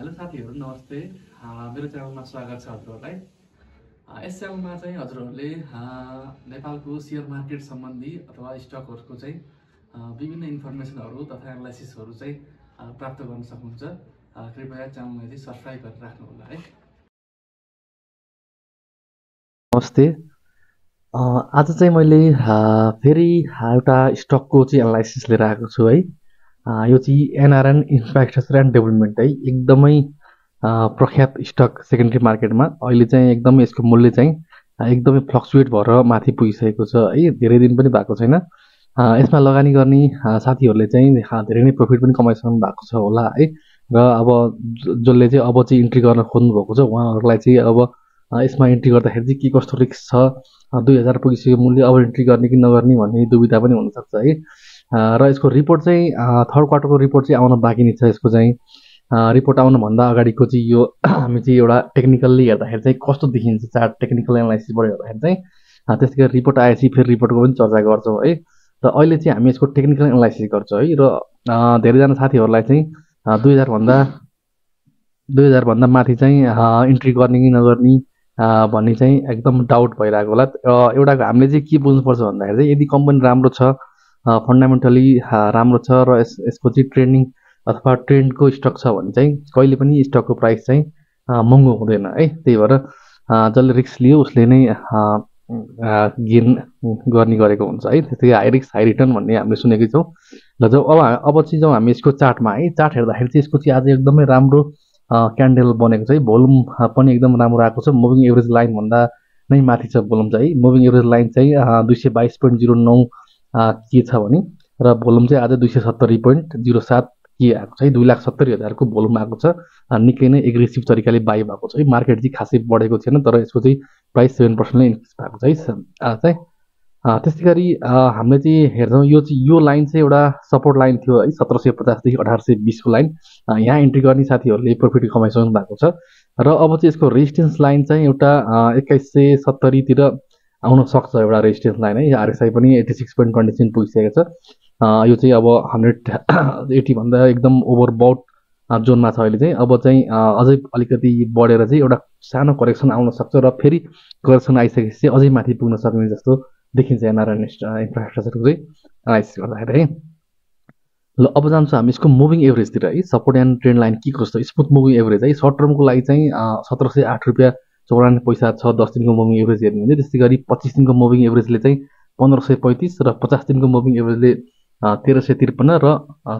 Hello साथीहरू नमस्ते। मेरो च्यानलमा स्वागत छ हजुरहरूलाई। यस च्यानलमा चाहिँ हजुरहरूले नेपालको सेयर मार्केट सम्बन्धी अथवा स्टकहरूको चाहिँ विभिन्न इन्फर्मेसनहरू तथा एनालाइसिसहरू चाहिँ प्राप्त गर्न सक्नुहुन्छ। कृपया च्यानललाई चाहिँ सब्सक्राइब गरेर राख्नुहोला है। नमस्ते। आज चाहिँ मैले फेरि एउटा स्टकको चाहिँ एनालाइसिस लिएर आएको छु है। यो चाहिँ एनआरएन इन्फ्रास्ट्रक्चर एन्ड डेभलपमेन्ट है, एकदमै प्रख्यात स्टक सेकेन्डरी मार्केटमा। अहिले चाहिँ एकदमै यसको मूल्य चाहिँ एकदमै फ्लक्चुएट भएर माथि पुगिसकेको छ है, धेरै दिन पनि भएको छैन। यसमा लगानी गर्ने साथीहरूले चाहिँ धेरै नै प्रफिट पनि कमाइसक्नु भएको छ होला है। र अब जसले चाहिँ अब चाहिँ इन्ट्री गर्न खोज्नु भएको छ उहाँहरूलाई चाहिँ अब यसमा इन्ट्री गर्दाखेरि चाहिँ के कस्तो रिस्क छ, 2000 पुगिसक्यो मूल्य, अब इन्ट्री गर्ने कि नगर्ने भन्ने दुविधा पनि हुनसक्छ है। र यसको रिपोर्ट चाहिँ थर्ड क्वार्टरको रिपोर्ट चाहिँ आउन बाँकी नै छ। यसको चाहिँ रिपोर्ट आउनुभन्दा अगाडिको चाहिँ यो हामी चाहिँ एउटा टेक्निकल्ली हेर्दाखेरि चाहिँ कस्तो देखिन्छ चार्ट, टेक्निकल एनालाइसिसबाट हेर्दाखेरि चाहिँ त्यस्तै गरी रिपोर्ट आएपछि फेरि रिपोर्टको पनि चर्चा गर्छौँ है। र अहिले चाहिँ हामी यसको टेक्निकल एनालाइसिस गर्छौँ है। र धेरैजना साथीहरूलाई चाहिँ 2000 भन्दा माथि चाहिँ इन्ट्री गर्ने कि नगर्ने भन्ने चाहिँ एकदम डाउट भइरहेको होला। एउटा हामीले चाहिँ के बुझ्नुपर्छ भन्दाखेरि चाहिँ यदि कम्पनी राम्रो छ, फन्डामेन्टली राम्रो छ र यसको चाहिँ ट्रेन्डिङ अथवा ट्रेन्डको स्टक छ भने चाहिँ कहिले पनि स्टकको प्राइस चाहिँ महँगो हुँदैन है। त्यही भएर जसले रिस्क लियो उसले नै गेन गर्ने गरेको हुन्छ है। त्यस्तै हाई रिस्क हाई रिटर्न भन्ने हामीले सुनेकै छौँ। र जब अब चाहिँ जब हामी यसको चार्टमा है, चार्ट हेर्दाखेरि चाहिँ यसको चाहिँ आज एकदमै राम्रो क्यान्डल बनेको छ है। भोल्युम पनि एकदम राम्रो आएको छ। मुभिङ एभरेज लाइन भन्दा नै माथि छ भोल्युम चाहिँ है। मुभिङ एभरेज लाइन चाहिँ 222.09 के छ भने, र भोल्युम चाहिँ आज 270.07 के आएको छ है। 2,70,000 को भोल्युम आएको छ। निकै नै एग्रेसिभ तरिकाले बाई भएको छ है। मार्केट चाहिँ खासै बढेको थिएन, तर यसको चाहिँ प्राइस 7% नै इन्क्रिज भएको छ है। त्यस्तै गरी हामीले चाहिँ हेर्छौँ यो लाइन चाहिँ एउटा सपोर्ट लाइन थियो है, 1750 देखि 1820 को लाइन। यहाँ इन्ट्री गर्ने साथीहरूले प्रफिट कमाइसक्नु भएको छ। र अब चाहिँ यसको रेजिस्टेन्स लाइन चाहिँ एउटा 2170 तिर आउन सक्छ, एउटा रेजिस्टेन्स लाइन है। आरएसआई पनि 86.26 पुगिसकेको छ। यो चाहिँ अब 180 भन्दा एकदम ओभरबाउट जोनमा छ अहिले चाहिँ। अब चाहिँ अझै अलिकति बढेर चाहिँ एउटा सानो करेक्सन आउन सक्छ र फेरि करेक्सन आइसकेपछि अझै माथि पुग्न सक्ने जस्तो देखिन्छ एनआरएन इन्फ्रास्ट्रक्चरको चाहिँ एनालाइसिस गर्दाखेरि है। ल अब जान्छौँ हामी यसको मुभिङ एभरेजतिर है। सपोर्ट एन्ड ट्रेन्ड लाइन के कस्तो, स्मुथ मुभिङ एभरेज है। सर्ट टर्मको लागि चाहिँ 1708 रुपियाँ 94 पैसा छ 10 दिनको मुभिङ एभरेज हेर्ने भने। त्यस्तै गरी 25 दिनको मुभिङ एभरेजले चाहिँ 1535 र 50 दिनको मुभिङ एभरेजले 1353 र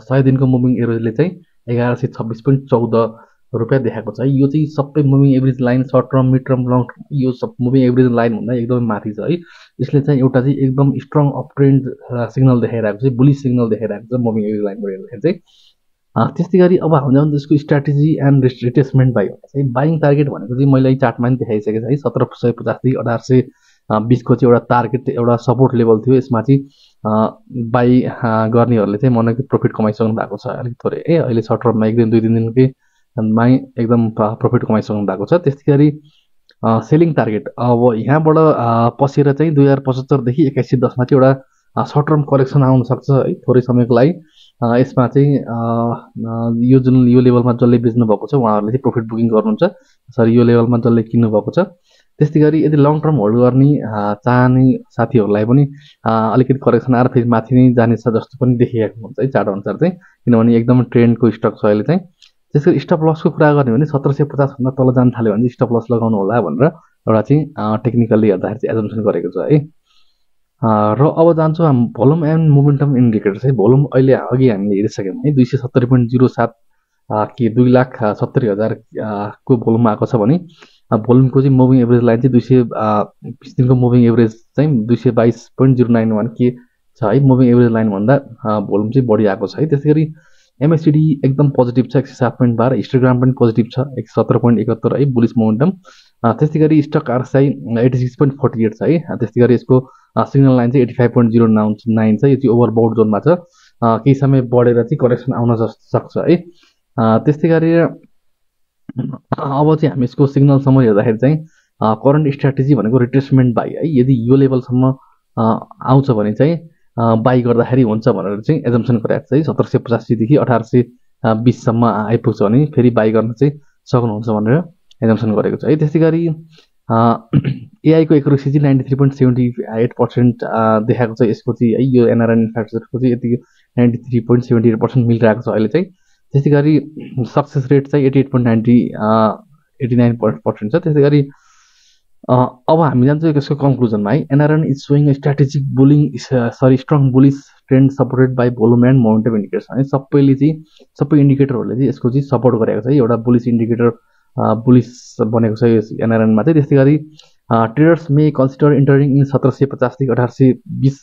100 दिनको मुभिङ एभरेजले चाहिँ 1126.14 रुपियाँ देखाएको छ है। यो चाहिँ सबै moving average line short term, mid term, long term, यो सब मुभिङ एभरेज लाइन भन्दा एकदमै माथि छ है। यसले चाहिँ एउटा चाहिँ एकदम स्ट्रङ अप ट्रेन्ड सिग्नल देखाइरहेको छ, बुलिस सिग्नल देखाइरहेको छ मुभिङ एभरेज लाइनबाट हेर्दाखेरि चाहिँ। त्यस्तै गरी अब हामीले त्यसको स्ट्राटेजी एन्ड रिट्रेसमेन्ट बाई भन्दा चाहिँ बाइङ टार्गेट भनेको चाहिँ मैले चार्टमा पनि देखाइसकेको छ है। 1750 देखि 1820 को चाहिँ एउटा टार्गेट, एउटा सपोर्ट लेभल थियो। यसमा चाहिँ बाई गर्नेहरूले चाहिँ मनैको प्रफिट कमाइसक्नु भएको छ अलिक थोरै है। अहिले सर्ट टर्ममा 1 दिन 2 दिनकै मा एकदम प्रफिट कमाइसक्नु भएको छ। त्यस्तै गरी सेलिङ टार्गेट अब यहाँबाट पसेर चाहिँ 2075 देखि 2110 मा चाहिँ एउटा सर्ट टर्म करेक्सन आउन सक्छ है, थोरै समयको लागि। यसमा चाहिँ यो लेभलमा जसले बेच्नु भएको छ उहाँहरूले चाहिँ प्रफिट बुकिङ गर्नुहुन्छ। सरी, यो लेभलमा जसले किन्नु भएको छ। त्यस्तै गरी यदि लङ टर्म होल्ड गर्ने चाहने साथीहरूलाई पनि अलिकति करेक्सन आएर फेरि माथि नै जानेछ जस्तो पनि देखिएको हुन्छ है चार्ट अनुसार चाहिँ, किनभने एकदम ट्रेन्डको स्टक छ अहिले चाहिँ। त्यसको स्टप लसको कुरा गर्ने भने 1750 भन्दा तल जान थाल्यो भने चाहिँ स्टप लस लगाउनु होला भनेर एउटा चाहिँ टेक्निकल्ली हेर्दाखेरि चाहिँ एजम्सन गरेको छ है। र अब जान्छौँ हामी भोल्युम एन्ड मोमेन्टम इन्डिकेटर चाहिँ। भोल्युम अहिले अघि हामीले हेरिसक्यौँ है, 270.07 कि 2,70,000 को भोल्युम आएको छ भने भोल्युमको चाहिँ मुभिङ एभरेज लाइन चाहिँ 220 दिनको मुभिङ एभरेज चाहिँ 222.091 के छ है। मुभिङ एभरेज लाइन भन्दा भोल्युम चाहिँ बढी आएको छ है। त्यसै गरी एमएससिडी एकदम पोजिटिभ छ 107.12, हिस्टोग्राम पनि पोजिटिभ छ 117.71 है, बुलिस मोमेन्टम। त्यस्तै गरी स्टक आरएसआई 86.48 छ है। त्यस्तै गरी यसको सिग्नल लाइन चाहिँ 85.099 छ। यो चाहिँ ओभरबाउट जोनमा छ, केही समय बढेर चाहिँ करेक्सन आउन सक्छ है। त्यस्तै गरी अब चाहिँ हामी यसको सिग्नलसम्म हेर्दाखेरि चाहिँ करेन्ट स्ट्राटेजी भनेको रिट्रेसमेन्ट बाई है। यदि यो लेभलसम्म आउँछ भने चाहिँ बाई गर्दाखेरि हुन्छ भनेर चाहिँ एजम्सन गरेको छ है। 1785 देखि 1820 20 सम्म आइपुग्छ भने फेरि बाई गर्न चाहिँ सक्नुहुन्छ भनेर एजम्सन गरेको छ है। त्यसै गरी एआईको एक्युरेसी चाहिँ 93.78% देखाएको छ यसको चाहिँ है। यो एनआरएन इन्फ्रास्ट्रक्चरको चाहिँ यति 93.78% मिलिरहेको छ अहिले चाहिँ। त्यसै गरी सक्सेस रेट चाहिँ 89% छ। त्यसै गरी अब हामी जान्छौँ यसको कन्क्लुजनमा है। NRN is showing strategic strong bullish trend supported by volume and momentum indicators है। सबै इन्डिकेटरहरूले चाहिँ यसको चाहिँ सपोर्ट गरेको छ है। एउटा बुलिस इन्डिकेटर बुलिस बनेको छ यस एनआरएनमा चाहिँ। त्यसै गरी traders may consider entering in 1750 देखि 1820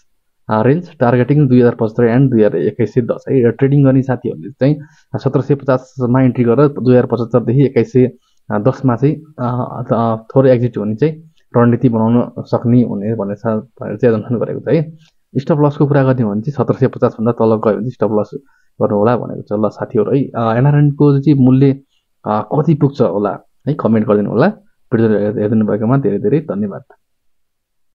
रेन्ज टार्गेटिङ 2075 एन्ड 2110 है। ट्रेडिङ गर्ने साथीहरूले चाहिँ 1750मा इन्ट्री गरेर 2075 देखि 2110मा चाहिँ थोरै एक्जिट हुने चाहिँ रणनीति बनाउन सक्ने हुने भनेर चाहिँ एजम्सन गरेको छ है। स्टप लसको कुरा गर्ने हो भने चाहिँ 1750 भन्दा तल गयो भने चाहिँ स्टप लस गर्नु होला भनेको छ। ल साथीहरू है, एनआरएनको चाहिँ मूल्य कति पुग्छ होला है, कमेन्ट गरिदिनु होला। भिडियो हेरिदिनु भएकोमा धेरै धेरै धन्यवाद।